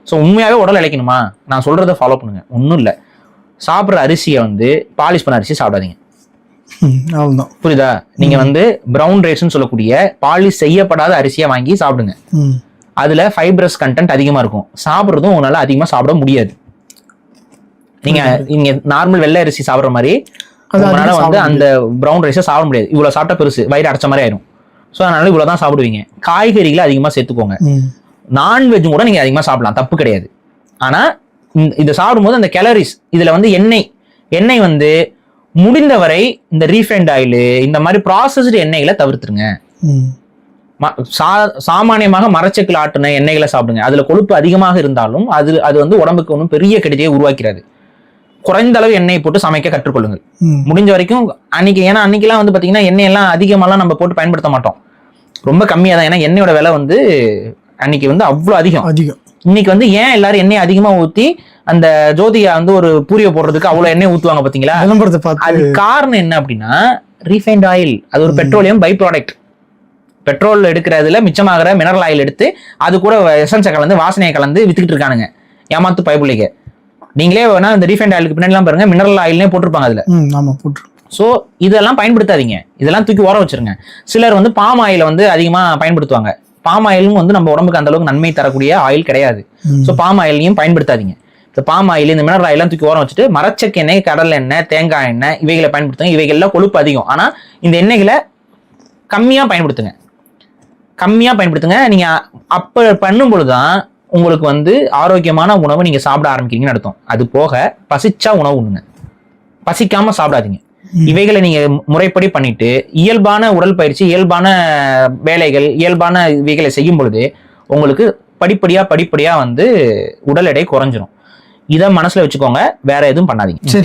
So உண்மையாவே உடல் இழைக்கணுமா, நான் சொல்றதை ஃபாலோ பண்ணுங்க. ஒன்றும் இல்லை, சாப்பிட்ற அரிசியை வந்து பாலிஷ் பண்ண அரிசி சாப்பிடாதீங்க. புரியுதா? நீங்க வந்து பிரவுன் ரைஸ்ன்னு சொல்லக்கூடிய பாலிஷ் செய்யப்படாத அரிசியை வாங்கி சாப்பிடுங்க. அதுல ஃபைப்ரஸ் கண்டென்ட் அதிகமா இருக்கும். சாப்பிட்றதும் உங்களால அதிகமா சாப்பிட முடியாது. நீங்க நார்மல் வெள்ளை அரிசி சாப்பிட்ற மாதிரி உங்களால வந்து அந்த பிரவுன் ரைஸை சாப்பிட முடியாது. இவ்வளவு சாப்பிட்டா பெருசு, வயிறு அடைச்ச மாதிரி ஆயிரும். ஸோ அதனால இவ்வளவுதான் சாப்பிடுவீங்க. காய்கறிகளை அதிகமா சேர்த்துக்கோங்க. நான்வெஜ்ஜும் கூட நீங்க அதிகமா சாப்பிடலாம், தப்பு கிடையாது. ஆனா இதை சாப்பிடும்போது அந்த கேலரிஸ், இதுல வந்து எண்ணெய் வந்து முடிந்தவரை இந்த ரீஃபைண்ட் ஆயில், இந்த மாதிரி ப்ராசஸ்டு எண்ணெய்களை தவிர்த்துருங்க. சாமானியமாக மரச்செக்கில் ஆட்டுன எண்ணெய்களை சாப்பிடுங்க. அதுல கொழுப்பு அதிகமாக இருந்தாலும் அது வந்து உடம்புக்கு ஒன்றும் பெரிய கெடுதியை உருவாக்கிறாது. குறைந்த அளவு எண்ணெய் போட்டு சமைக்க கற்றுக்கொள்ளுங்கள் முடிஞ்ச வரைக்கும். ஏன்னா அன்னைக்கெல்லாம் வந்து பாத்தீங்கன்னா எண்ணெய் எல்லாம் அதிகமாலாம் நம்ம போட்டு பயன்படுத்த மாட்டோம், ரொம்ப கம்மியா தான். ஏன்னா எண்ணெயோட விலை வந்து அன்னைக்கு வந்து அவ்வளவு அதிகம். இன்னைக்கு வந்து ஏன் எல்லாரும் எண்ணெய் அதிகமா ஊத்தி அந்த ஜோதியா வந்து ஒரு பூரிய போடுறதுக்கு அவ்வளவு எண்ணெய் ஊத்துவாங்க பாத்தீங்களா? அது காரணம் என்ன அப்படின்னா ரீஃபைண்ட் ஆயில். அது ஒரு பெட்ரோலியம் பை ப்ராடக்ட். பெட்ரோல் எடுக்கிறதுல மிச்சமாகிற மினரல் ஆயில் எடுத்து அது கூட எசன்ஸை கலந்து வாசனையை கலந்து வித்துக்கிட்டு இருக்கானுங்க ஏமாத்து பைப்புள்ளைங்க. நீங்களே வேணா இந்த ரீஃபைண்ட் ஆயிலுக்கு பின்னாடி எல்லாம் பாருங்க, மினரல் ஆயில்னே போட்டிருப்பாங்க அதுல. சோ இதெல்லாம் பயன்படுத்தாதீங்க, இதெல்லாம் தூக்கி ஓர வச்சிருங்க. சிலர் வந்து பாம் ஆயில வந்து அதிகமா பயன்படுத்துவாங்க. பாம் ஆயிலும் வந்து நம்ம உடம்புக்கு அந்த அளவுக்கு நன்மை தரக்கூடிய ஆயில் கிடையாது. சோ பாம் ஆயிலையும் பயன்படுத்தாதீங்க. இந்த பாம் ஆயில், இந்த மினரல் ஆயிலாம் தூக்கி ஓரம் வச்சுட்டு மரச்செக்கு எண்ணெய், கடல் எண்ணெய், தேங்காய் எண்ணெய் இவைகளை பயன்படுத்துங்க. இவைகள்லாம் கொழுப்பு அதிகம். ஆனா இந்த எண்ணெய்களை கம்மியா பயன்படுத்துங்க. நீங்க அப்ப பண்ணும் பொழுதுதான் உங்களுக்கு வந்து ஆரோக்கியமான உணவு நீங்க சாப்பிட ஆரம்பிக்கிறீங்கன்னு அர்த்தம். அது போக பசிச்சா உணவு உண்ணுங்க, பசிக்காம சாப்பிடாதீங்க. இவைகளை நீங்க முறைப்படி பண்ணிட்டு இயல்பான உடல் பயிற்சி, இயல்பான வேலைகள், இயல்பான இவைகளை செய்யும் பொழுது உங்களுக்கு படிப்படியா வந்து உடல் எடை குறைஞ்சிரும். இதை மனசுல வச்சுக்கோங்க, வேற எதுவும் பண்ணாதீங்க.